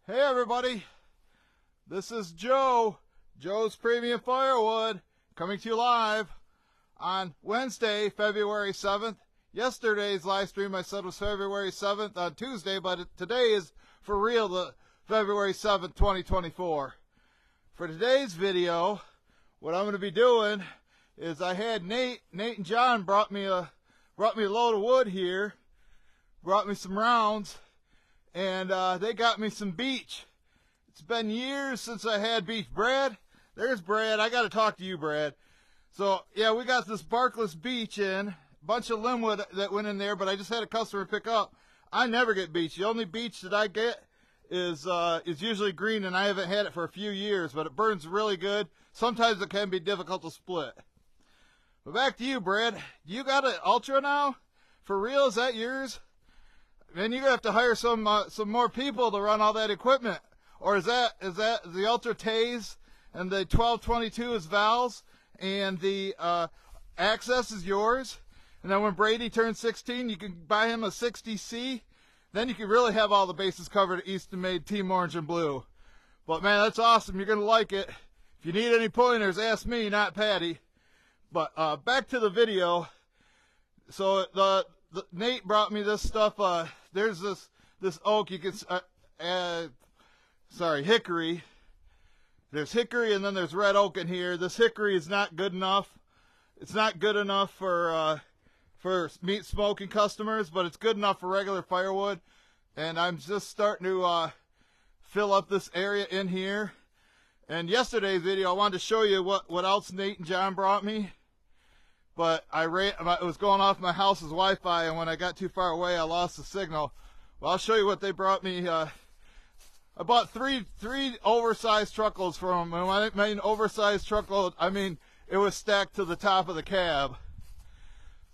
Hey everybody, this is Joe's Premium Firewood, coming to you live on Wednesday, February 7th. Yesterday's live stream I said was February 7th on Tuesday, but today is for real the February 7th, 2024. For today's video, what I'm going to be doing is I had Nate and John brought me a load of wood here, brought me some rounds, and they got me some BEECH. It's been years since I had BEECH. Brad, there's Brad. I got to talk to you, Brad. So, yeah, we got this barkless BEECH in. A bunch of limbwood that went in there, but I just had a customer pick up. I never get BEECH. The only BEECH that I get is usually green, and I haven't had it for a few years, but it burns really good. Sometimes it can be difficult to split. But back to you, Brad. You got an Ultra now? For real? Is that yours? Man, you're gonna have to hire some more people to run all that equipment. Or is that the Ultra Tase and the 1222 is Val's and the Access is yours? And then when Brady turns 16, you can buy him a 60C. Then you can really have all the bases covered at Easton Made Team Orange and Blue. But man, that's awesome. You're gonna like it. If you need any pointers, ask me, not Patty. But back to the video. So Nate brought me this stuff. There's this oak. You can hickory. There's hickory and then there's red oak in here. This hickory is not good enough. It's not good enough for meat smoking customers, but it's good enough for regular firewood. And I'm just starting to fill up this area in here. And yesterday's video, I wanted to show you what else Nate and John brought me. But it was going off my house's Wi-Fi, and when I got too far away, I lost the signal. Well, I'll show you what they brought me. I bought three oversized truckloads from them. And when I mean oversized truckload, I mean it was stacked to the top of the cab.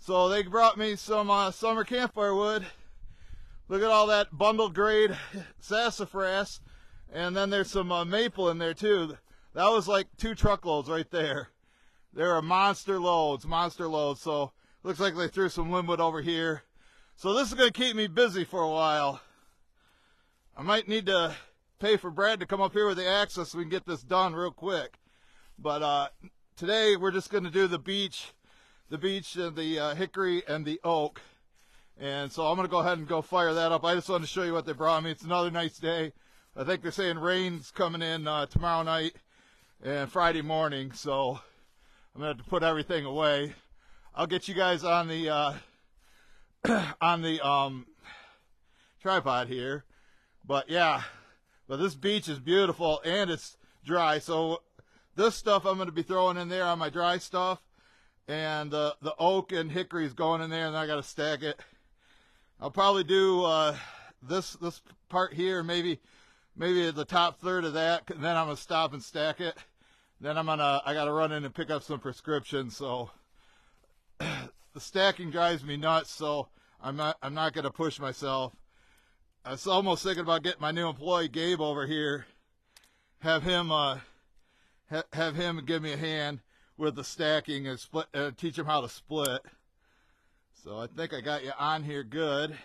So they brought me some summer campfire wood. Look at all that bundled grade sassafras, and then there's some maple in there too. That was like 2 truckloads right there. There are monster loads. So looks like they threw some limbwood over here. So this is going to keep me busy for a while. I might need to pay for Brad to come up here with the Access so we can get this done real quick. But today we're just going to do the BEECH and the hickory and the oak. And so I'm going to go ahead and go fire that up. I just wanted to show you what they brought me. It's another nice day. I think they're saying rain's coming in tomorrow night and Friday morning. So I'm going to have to put everything away. I'll get you guys on the tripod here. But yeah, this BEECH is beautiful and it's dry. So this stuff I'm going to be throwing in there on my dry stuff. And the oak and hickory is going in there, and then I got to stack it. I'll probably do this part here, maybe the top third of that, and then I'm going to stop and stack it. Then I got to run in and pick up some prescriptions. So the stacking drives me nuts. So I'm not going to push myself. I was almost thinking about getting my new employee Gabe over here, have him give me a hand with the stacking and split, teach him how to split. So I think I got you on here good.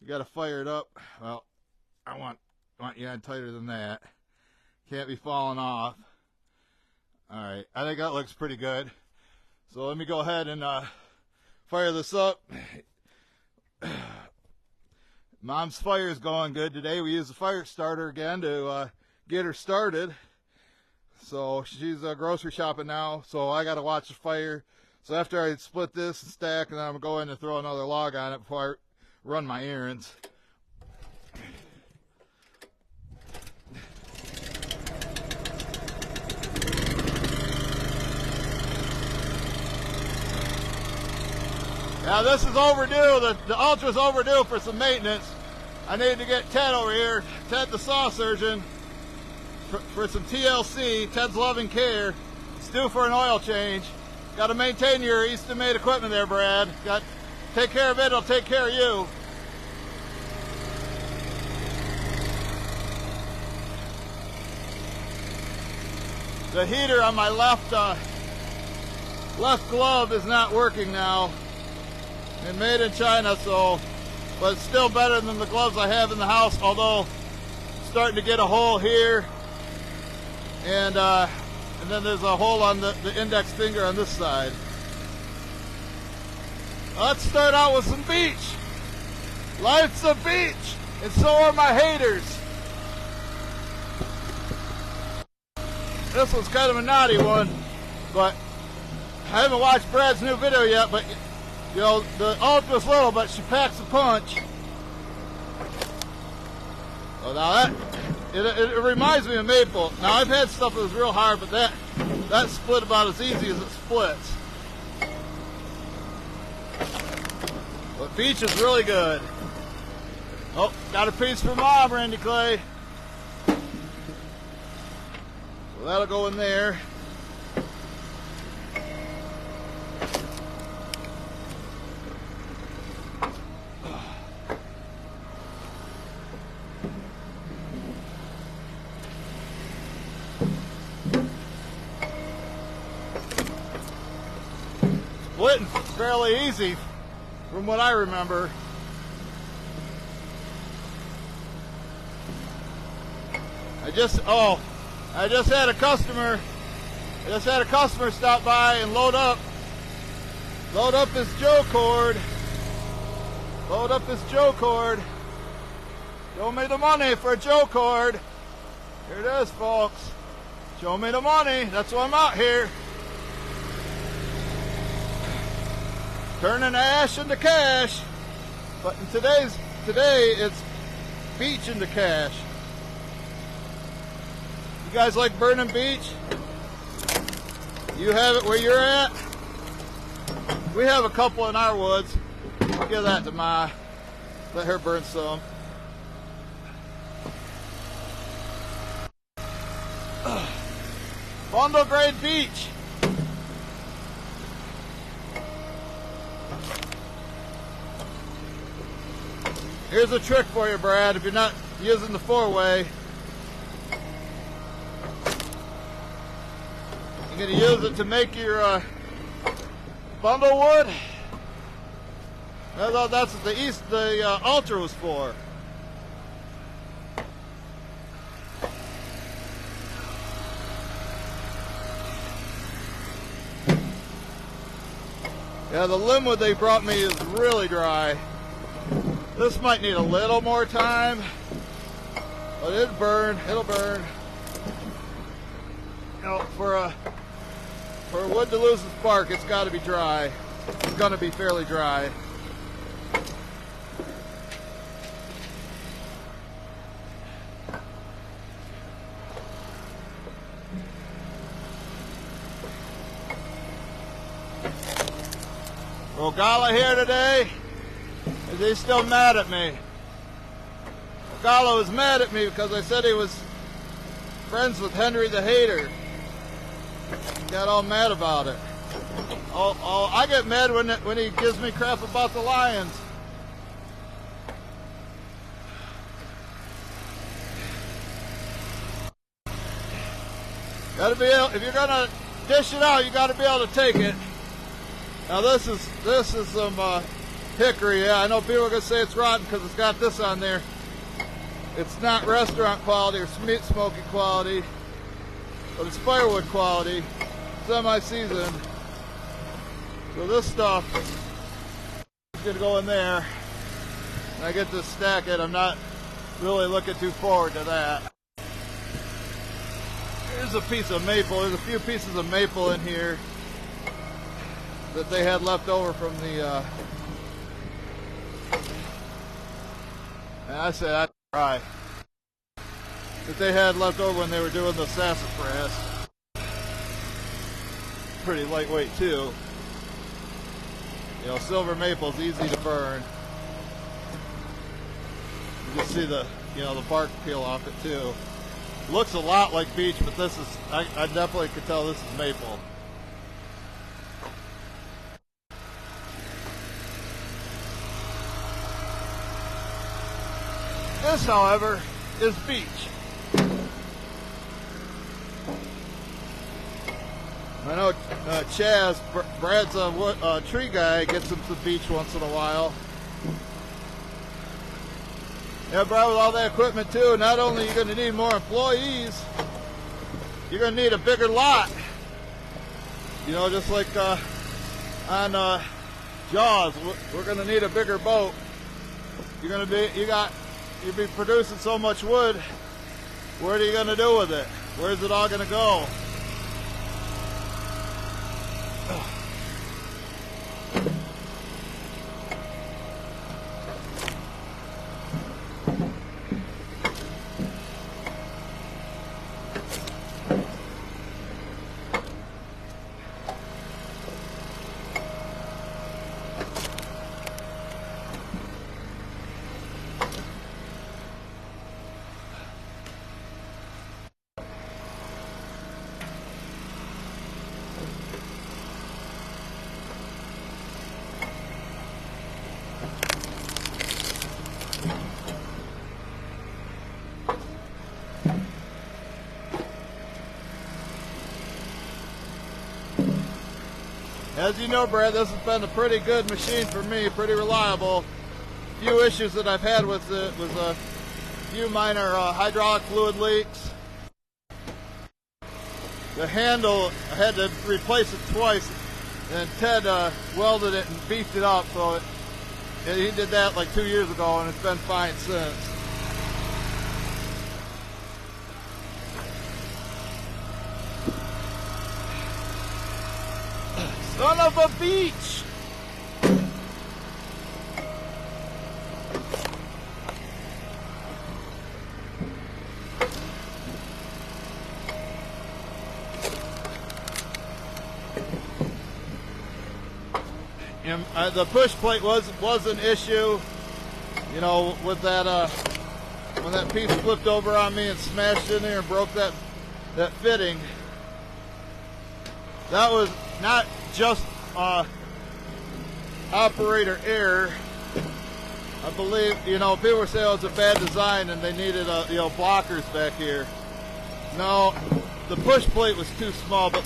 You got to fire it up. Well, I want you on tighter than that. Can't be falling off. All right, I think that looks pretty good. So let me go ahead and fire this up. Mom's fire is going good today. We used the fire starter again to get her started. So she's grocery shopping now, so I got to watch the fire. So after I split this and stack, and then I'm going to go in and throw another log on it before I run my errands. Now this is overdue. The Ultra's overdue for some maintenance. I need to get Ted over here, Ted the saw surgeon, for some TLC, Ted's Loving Care. It's due for an oil change. Got to maintain your Easton Made equipment there, Brad. Got to take care of it, it'll take care of you. The heater on my left glove is not working now. And made in China, so, but it's still better than the gloves I have in the house, although starting to get a hole here, and then there's a hole on the index finger on this side. Let's start out with some beech. Life's a beech, and so are my haters. This one's kind of a naughty one, but I haven't watched Brad's new video yet, but you know, the Ultra's little, but she packs a punch. So now it reminds me of maple. Now I've had stuff that was real hard, but that split about as easy as it splits. But beech is really good. Oh, got a piece for Mom, Randy Clay. So that'll go in there. Splitting fairly easy from what I remember. I just had a customer stop by and load up his Joe cord. Load up his Joe cord. Show me the money for a Joe cord. Here it is, folks. Show me the money. That's why I'm out here. Turning ash into cash. But today it's beech into cash. You guys like burning beech? You have it where you're at? We have a couple in our woods. I'll give that to Ma. Let her burn some. Bundle grade beech. Here's a trick for you, Brad, if you're not using the 4-way. You're going to use it to make your bundle wood. That's what the Ultra was for. Yeah, the limb wood they brought me is really dry. This might need a little more time, but it'll burn. You know, for wood to lose its bark, it's got to be dry. It's going to be fairly dry. Ogala here today. Is he still mad at me? Ogala was mad at me because I said he was friends with Henry the Hater. Got all mad about it. I get mad when he gives me crap about the Lions. Gotta be able, if you're gonna dish it out, you gotta be able to take it. Now this is some hickory. Yeah, I know people are gonna say it's rotten because it's got this on there. It's not restaurant quality or meat smoking quality, but it's firewood quality, semi-seasoned. So this stuff is gonna go in there. And I get to stack it. I'm not really looking too forward to that. Here's a piece of maple. There's a few pieces of maple in here that they had left over from the and I said I'd try that they had left over when they were doing the sassafras. Pretty lightweight too. You know, silver maple's easy to burn. You can see the bark peel off it too. Looks a lot like beech, but this is I definitely could tell this is maple. This, however, is beech. I know Chaz, Brad's a tree guy, gets him some beech once in a while. Yeah, bro, with all that equipment too, not only are you going to need more employees, you're going to need a bigger lot. You know, just like on Jaws, we're going to need a bigger boat. You'll be producing so much wood. What are you going to do with it? Where's it all going to go? As you know, Brad, this has been a pretty good machine for me, pretty reliable. A few issues that I've had with it was a few minor hydraulic fluid leaks. The handle, I had to replace it twice, and Ted welded it and beefed it up, so he did that like 2 years ago, and it's been fine since. Son of a BEECH! And the push plate was an issue, you know, with that when that piece flipped over on me and smashed in there and broke that fitting. That was not just operator error. I believe, you know, people were saying it was a bad design and they needed you know, blockers back here. No, the push plate was too small, but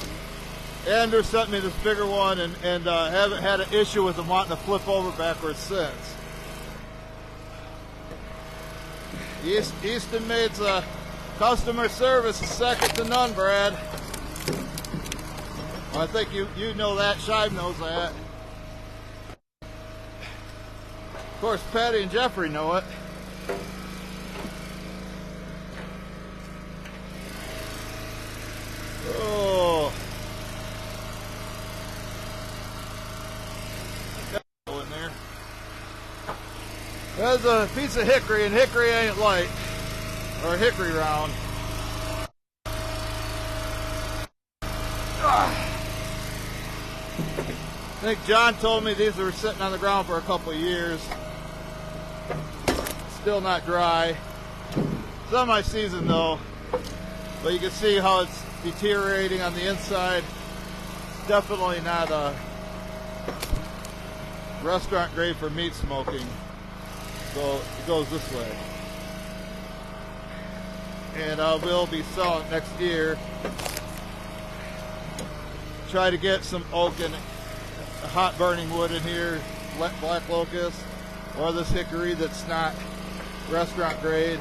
Andrew sent me this bigger one, and haven't had an issue with them wanting to flip over backwards since. Easton Made's customer service is second to none, Brad. Well, I think you know that. Shive knows that. Of course, Patty and Jeffrey know it. Oh. In there. There's a piece of hickory, and hickory ain't light, or hickory round. I think John told me these were sitting on the ground for a couple of years. Still not dry. Semi-seasoned though, but you can see how it's deteriorating on the inside. It's definitely not a restaurant grade for meat smoking. So it goes this way. And I will be selling it next year. Try to get some oak and hot burning wood in here, black locust, or this hickory that's not restaurant grade,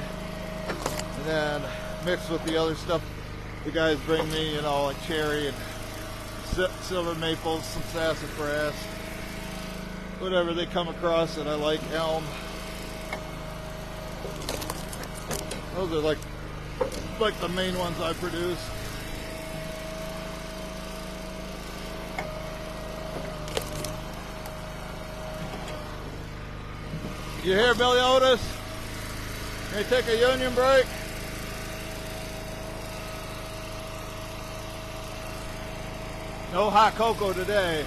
and then mix with the other stuff the guys bring me, you know, like cherry and silver maples, some sassafras, whatever they come across that I like, elm. Those are like the main ones I produce. You hear, Billy Otis? Can you take a union break? No hot cocoa today.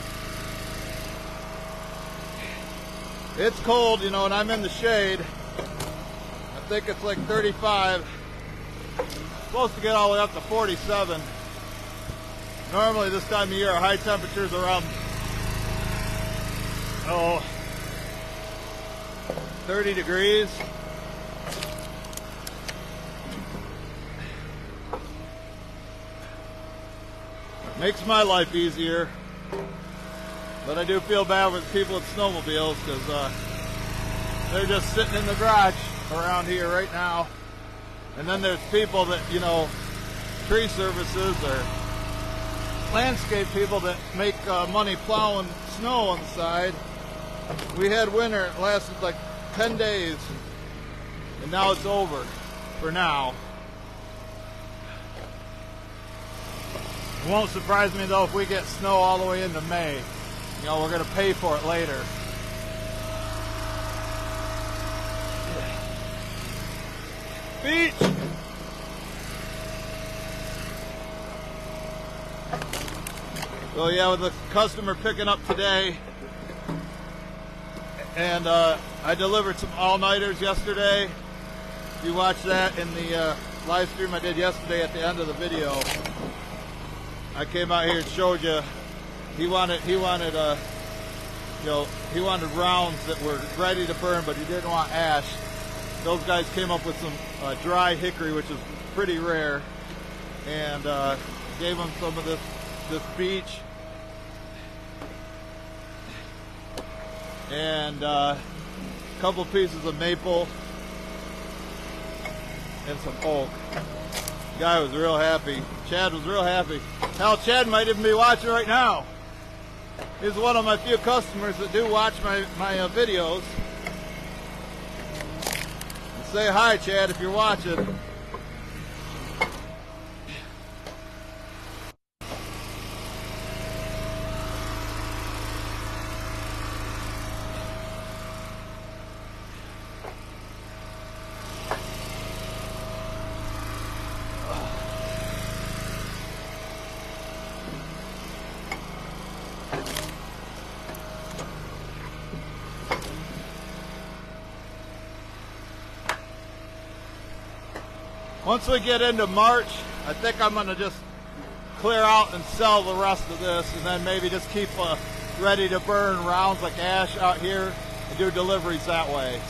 It's cold, you know, and I'm in the shade. I think it's like 35. Supposed to get all the way up to 47. Normally this time of year our high temperatures around 30 degrees. Makes my life easier. But I do feel bad with people with snowmobiles because they're just sitting in the garage around here right now. And then there's people that, you know, tree services or landscape people that make money plowing snow on the side. We had winter, it lasted like 10 days, and now it's over for now. It won't surprise me though if we get snow all the way into May. You know, we're going to pay for it later. Beach! So yeah, with the customer picking up today, and I delivered some all-nighters yesterday. If you watch that in the live stream I did yesterday at the end of the video, I came out here and showed you. He wanted you know, he wanted rounds that were ready to burn, but he didn't want ash. Those guys came up with some dry hickory, which is pretty rare, and gave him some of this BEECH and a couple pieces of maple and some oak. The guy was real happy. Chad was real happy. Hell, Chad might even be watching right now. He's one of my few customers that do watch my videos. Say hi, Chad, if you're watching. Once we get into March, I think I'm going to just clear out and sell the rest of this, and then maybe just keep ready to burn rounds like ash out here and do deliveries that way.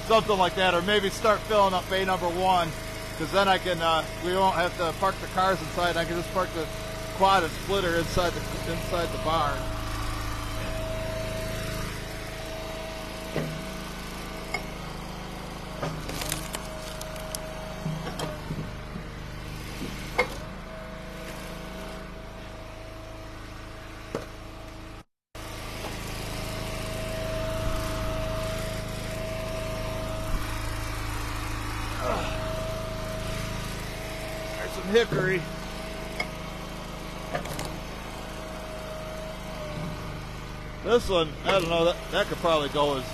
Something like that, or maybe start filling up bay number 1, because then I can, we won't have to park the cars inside. I can just park the quad and splitter inside the barn. Some hickory. This one, I don't know, that could probably go as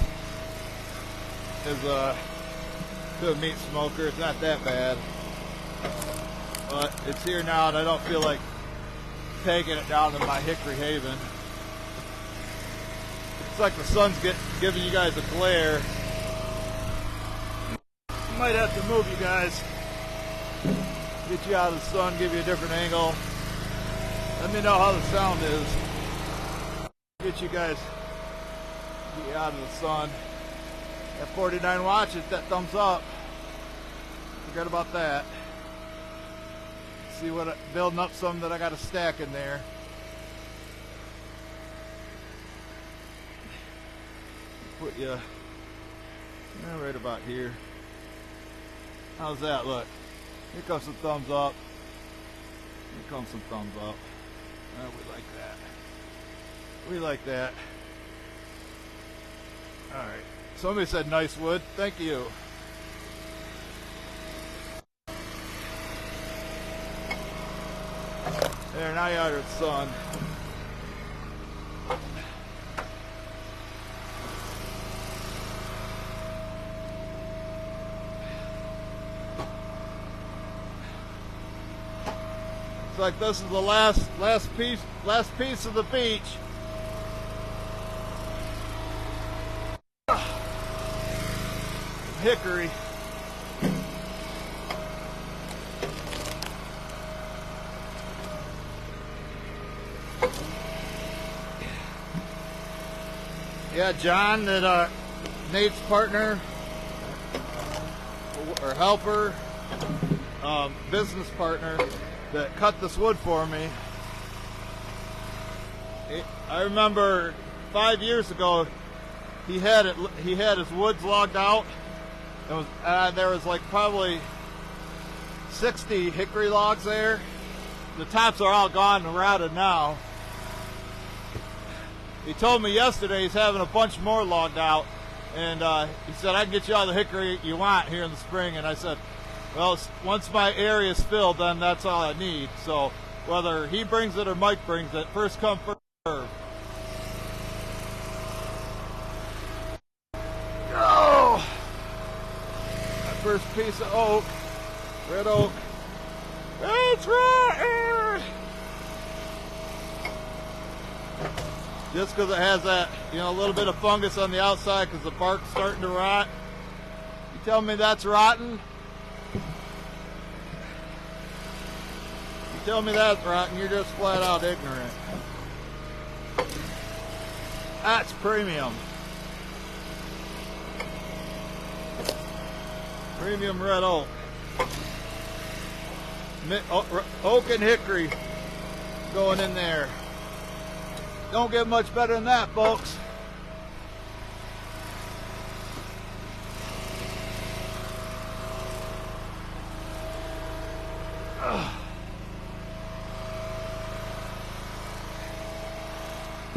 to a meat smoker. It's not that bad, but it's here now, and I don't feel like taking it down to my hickory haven. It's like the sun's giving you guys a glare. Might have to move you guys. Get you out of the sun, give you a different angle. Let me know how the sound is. Get you guys out of the sun. At 49 watches, that thumbs up. Forget about that. See what building up some that I got a stack in there. Put you right about here. How's that look? Here comes some thumbs up. Here comes some thumbs up. We like that. We like that. Alright. Somebody said nice wood. Thank you. There, now you're out of the sun. Like this is the last piece of the BEECH. Hickory. Yeah, John, that Nate's partner or helper, business partner, that cut this wood for me. I remember 5 years ago he had his woods logged out, There was like probably 60 hickory logs there. The tops are all gone and rotted now. He told me yesterday he's having a bunch more logged out, and he said, I can get you all the hickory you want here in the spring. And I said, well, once my area is filled, then that's all I need. So whether he brings it or Mike brings it, first come, first serve. Oh! My first piece of oak, red oak. It's rotten! Just because it has that, a little bit of fungus on the outside because the bark's starting to rot. You tell me that's rotten? You tell me that's rotten, you're just flat out ignorant. That's premium. Premium red oak. Oak and hickory going in there. Don't get much better than that, folks.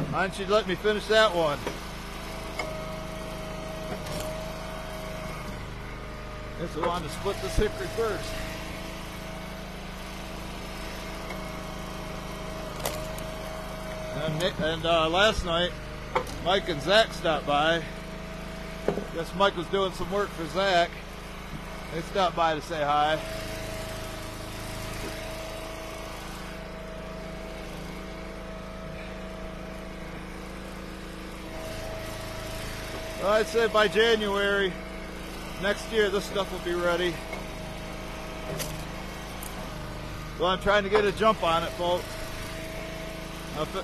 Why don't you let me finish that one? Guess I wanted to split this hickory first. And last night, Mike and Zach stopped by. Guess Mike was doing some work for Zach. They stopped by to say hi. Well, I'd say by January next year, this stuff will be ready. So I'm trying to get a jump on it, folks.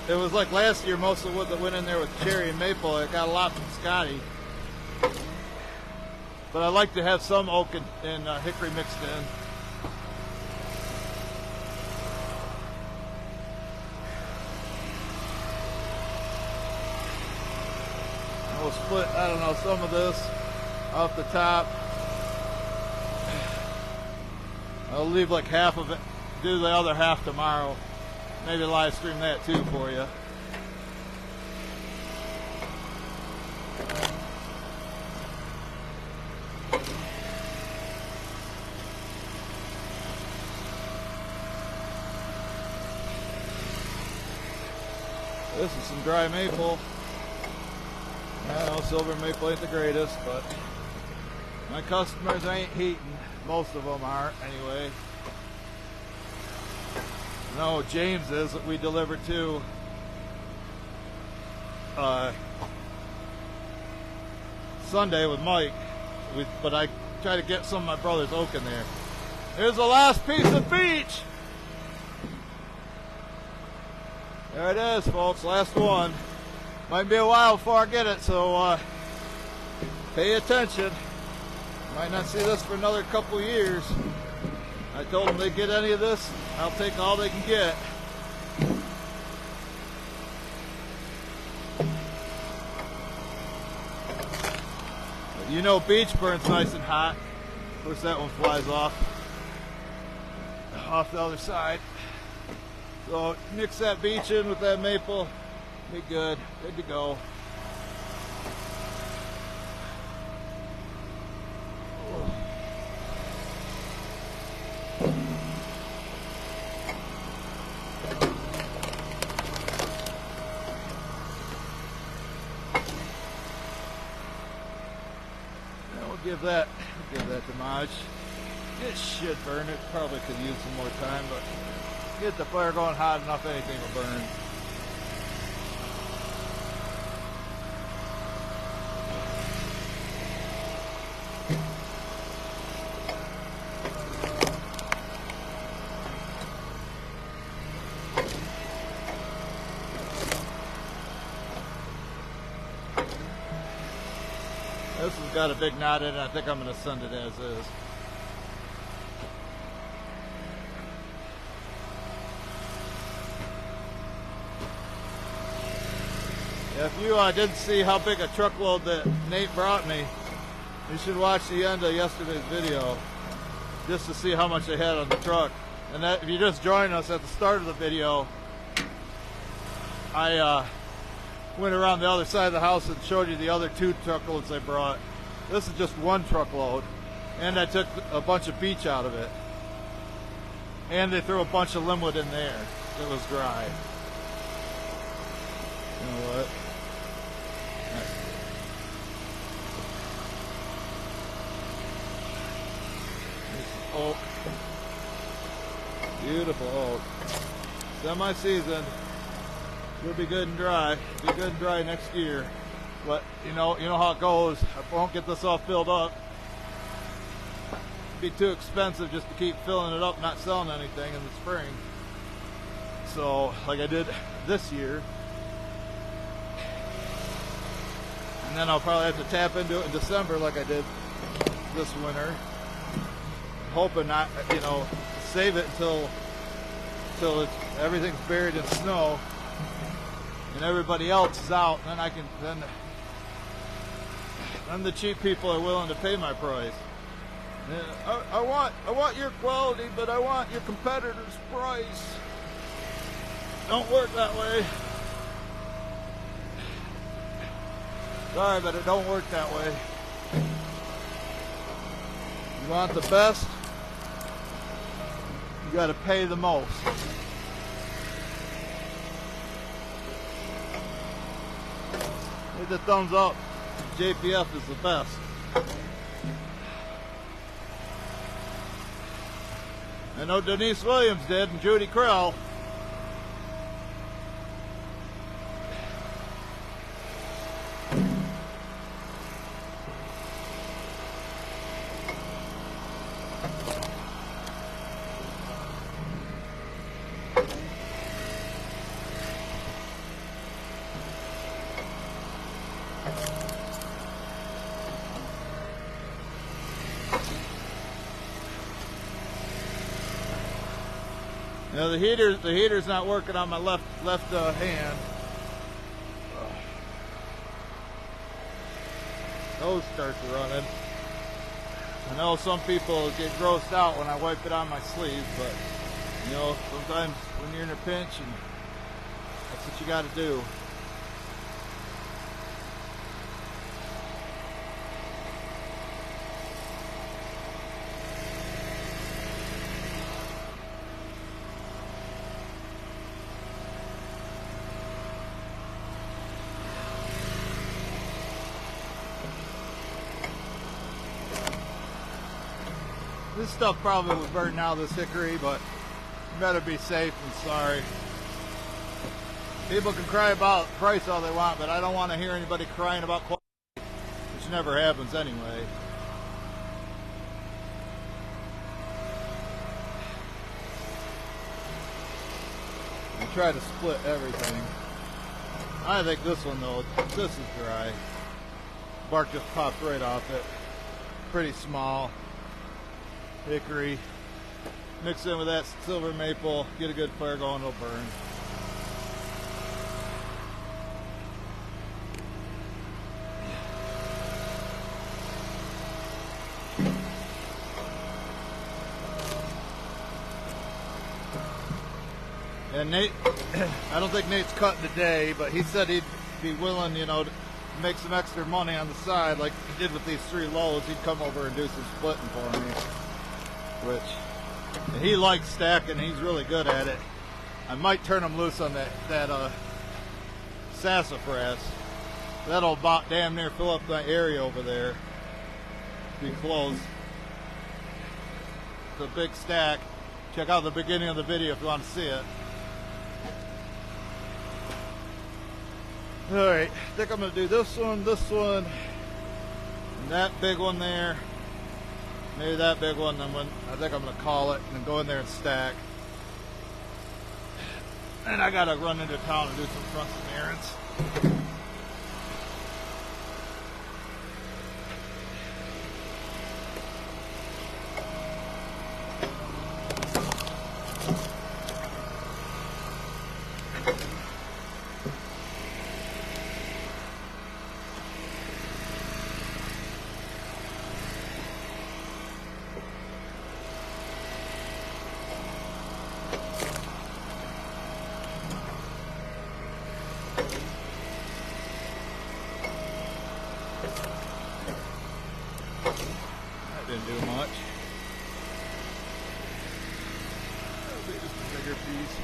It was like last year, most of the wood that went in there with cherry and maple, it got a lot from Scotty. But I like to have some oak and hickory mixed in. And we'll split, I don't know, some of this off the top. I'll leave like half of it, do the other half tomorrow. Maybe live stream that too for you. This is some dry maple. I know silver maple ain't the greatest, but my customers ain't heating. Most of them aren't anyway. No, James is that we delivered to Sunday with Mike, but I try to get some of my brother's oak in there. Here's the last piece of BEECH. There it is, folks, last one. Might be a while before I get it, so pay attention. Might not see this for another couple years. I told them they get any of this, I'll take all they can get. But you know BEECH burns nice and hot. Of course that one flies off the other side. So mix that BEECH in with that maple, be good to go. Give that to Maj. It should burn. It probably could use some more time, but get the fire going hot enough, anything will burn. This has got a big knot in it. I think I'm going to send it as is. If you didn't see how big a truckload that Nate brought me, You should watch the end of yesterday's video just to see how much they had on the truck. And that, if you just joined us at the start of the video, I went around the other side of the house and showed you the other 2 truckloads I brought. This is just 1 truckload, and I took a bunch of beech out of it. And they threw a bunch of limwood in there that was dry. You know what? Oak. Beautiful oak. Semi-seasoned. It'll be good and dry. Be good and dry next year. But you know how it goes. I won't get this all filled up. It'd be too expensive just to keep filling it up, not selling anything in the spring. So, like I did this year. And then I'll probably have to tap into it in December like I did this winter. Hoping not, save it until everything's buried in snow and everybody else is out. Then I can then the cheap people are willing to pay my price. I want your quality, but I want your competitor's price. Don't work that way. Sorry, but it don't work that way. You want the best? You got to pay the most. Hit the thumbs up. JPF is the best. I know Denise Williams did, and Judy Krell. Now the heater's not working on my left hand. Nose starts running. I know some people get grossed out when I wipe it on my sleeve, but sometimes when you're in a pinch, and that's what you got to do. This stuff probably would burn now, this hickory, but you better be safe than sorry. People can cry about price all they want, but I don't want to hear anybody crying about quality, which never happens anyway. I try to split everything. I think this one though, this is dry. Bark just popped right off it. Pretty small. Hickory, mix in with that silver maple, get a good fire going, it'll burn. And Nate, I don't think Nate's cutting today, but he said he'd be willing, to make some extra money on the side like he did with these 3 loads. He'd come over and do some splitting for me. Which he likes stacking, he's really good at it. I might turn him loose on that sassafras. That'll about damn near fill up that area over there. Be close. It's a big stack. Check out the beginning of the video if you want to see it. Alright, I think I'm going to do this one, and that big one there. Maybe that big one, then I think I'm going to call it and then go in there and stack. And I got to run into town and do some fronts and errands. bigger piece.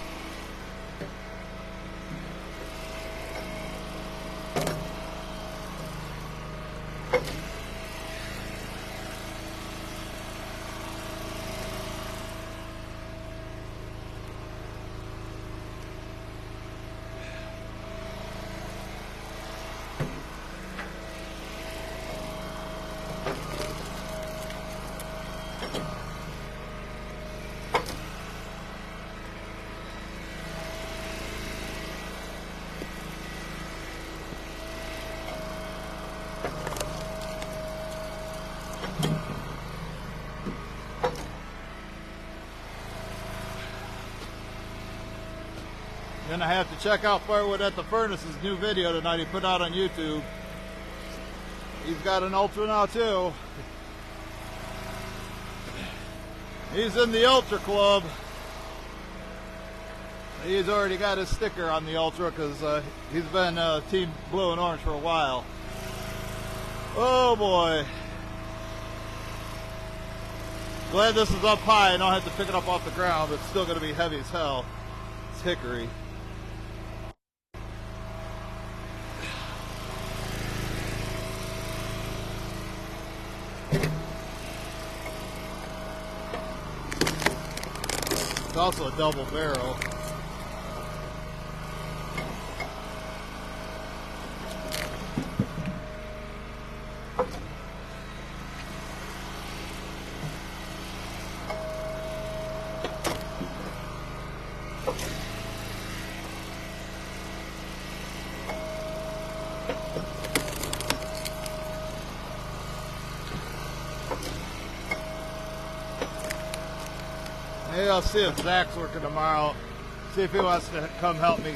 Then I have to check out Firewood at the Furnace's new video tonight he put out on YouTube. He's got an Ultra now too. He's in the Ultra Club. He's already got his sticker on the Ultra because he's been Team Blue and Orange for a while. Oh boy. Glad this is up high. I don't have to pick it up off the ground, but it's still going to be heavy as hell. It's hickory. It's also a double barrel. Maybe I'll see if Zach's working tomorrow. See if he wants to come help me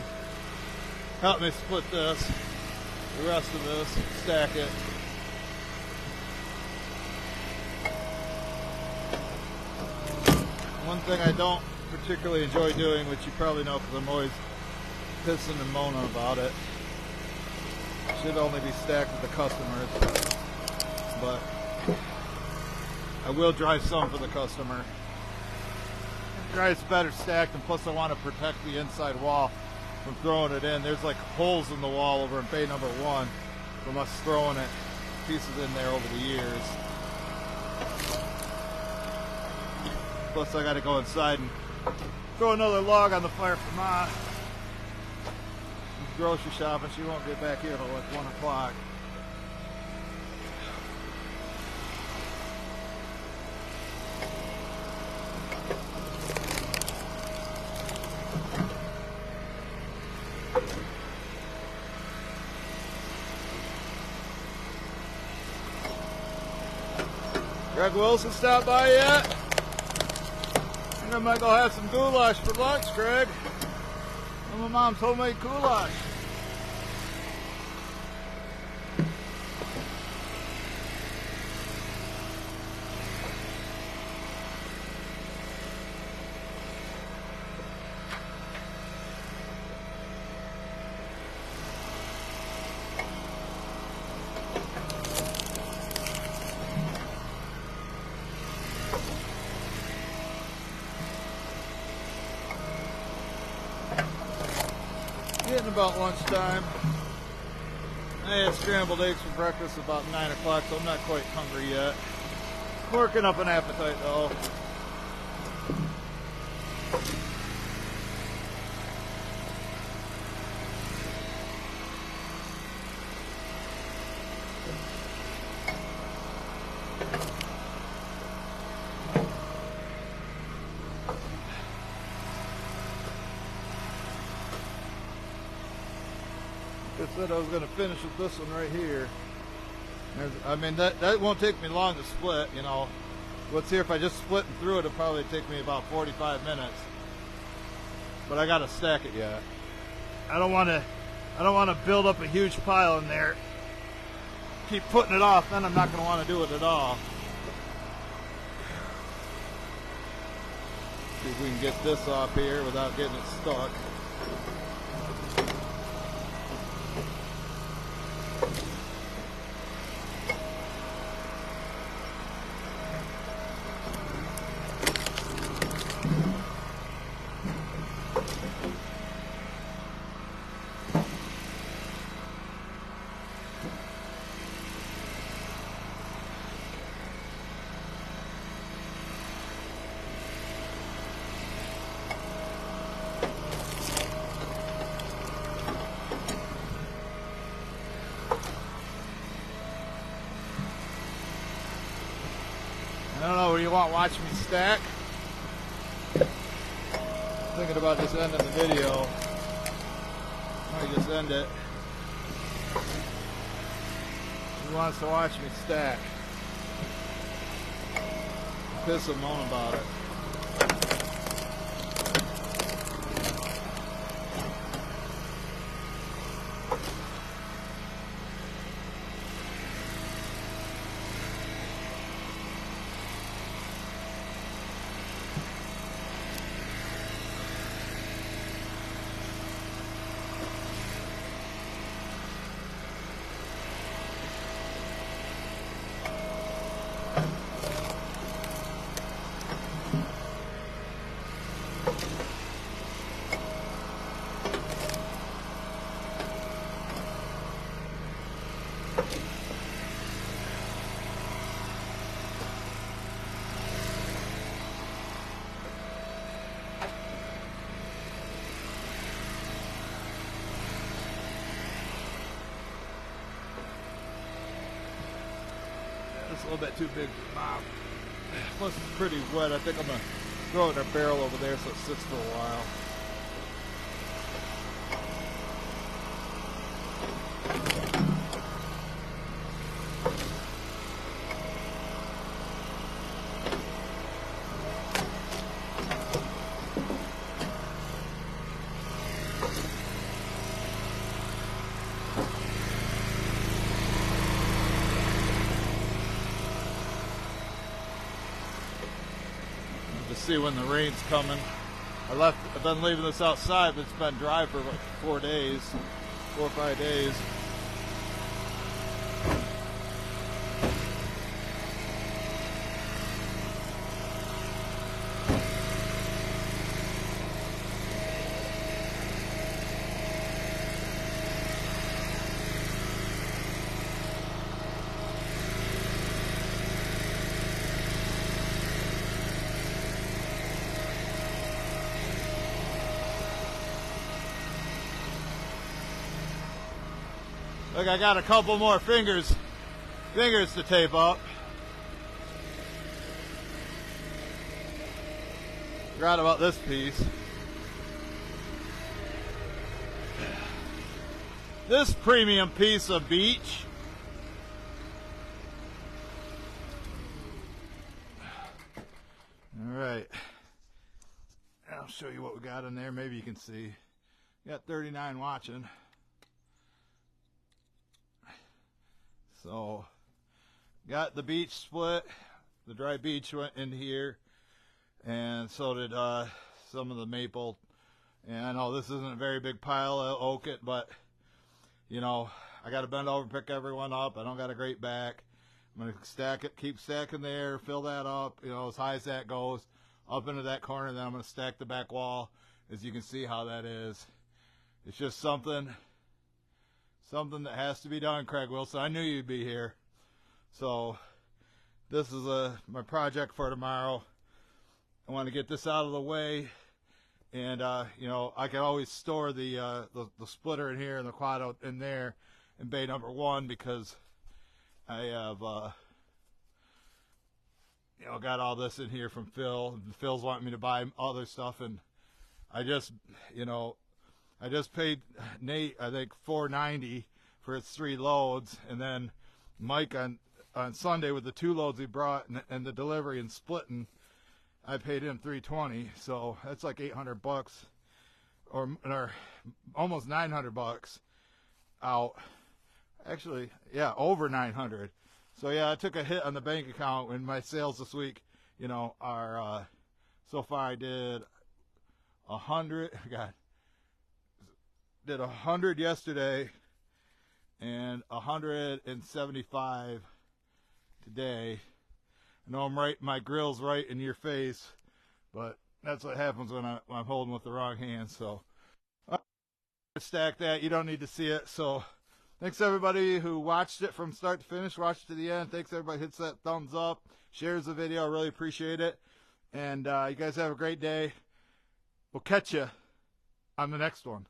split this, the rest of this, stack it. One thing I don't particularly enjoy doing, which you probably know because I'm always pissing and moaning about it, should only be stacked with the customers, but I will drive some for the customer. It's better stacked, and plus I want to protect the inside wall from throwing it in. There's like holes in the wall over in bay number 1 from us throwing it pieces in there over the years. Plus I got to go inside and throw another log on the fire for Ma. She's grocery shopping. She won't get back here until like 1 o'clock. Greg Wilson stopped by yet? I think I might go have some goulash for lunch, Greg. My mom's homemade goulash. Getting about lunchtime. I had scrambled eggs for breakfast about 9 o'clock, so I'm not quite hungry yet. Working up an appetite though. I said I was going to finish with this one right here. I mean, that won't take me long to split, you know. Let's see, if I just split and through it, it'll probably take me about 45 minutes. But I got to stack it yet. I don't want to build up a huge pile in there. Keep putting it off, then I'm not going to want to do it at all. See if we can get this off here without getting it stuck. you want to watch me stack. Thinking about just ending the video. I might just end it. He wants to watch me stack. Piss and moan about it. It's a little bit too big for Mom. Plus it's pretty wet. I think I'm going to throw it in a barrel over there so it sits for a while. See when the rain's coming. I've been leaving this outside, but it's been dry for like 4 days, 4 or 5 days. Look, I got a couple more fingers to tape up. Forgot about this piece. This premium piece of BEECH. All right. I'll show you what we got in there. Maybe you can see. Got 39 watching. So, got the BEECH split. The dry BEECH went in here, and so did some of the maple. And I know this isn't a very big pile of oak, but you know, I got to bend over and pick everyone up. I don't got a great back. I'm gonna stack it, keep stacking there, fill that up, you know, as high as that goes, up into that corner. Then I'm gonna stack the back wall. As you can see how that is. It's just something that has to be done, Craig Wilson. I knew you'd be here. So this is my project for tomorrow. I want to get this out of the way, and you know, I can always store the splitter in here and the quad out in there in bay number 1, because I have you know, got all this in here from Phil. Phil's wanting me to buy other stuff, and I just, you know, I just paid Nate, I think, $4.90 for its 3 loads, and then Mike on Sunday with the 2 loads he brought and the delivery and splitting, I paid him $3.20. So that's like $800 or almost $900 out. Actually, yeah, over 900. So yeah, I took a hit on the bank account when my sales this week, you know, are so far I did 100. God. Did 100 yesterday and 175 today. I know I'm right, my grill's right in your face, but that's what happens when I'm holding with the wrong hand. So stack that. You don't need to see it. So thanks everybody who watched it from start to finish, watched it to the end. Thanks everybody who hits that thumbs up, shares the video. I really appreciate it. And you guys have a great day. We'll catch you on the next one.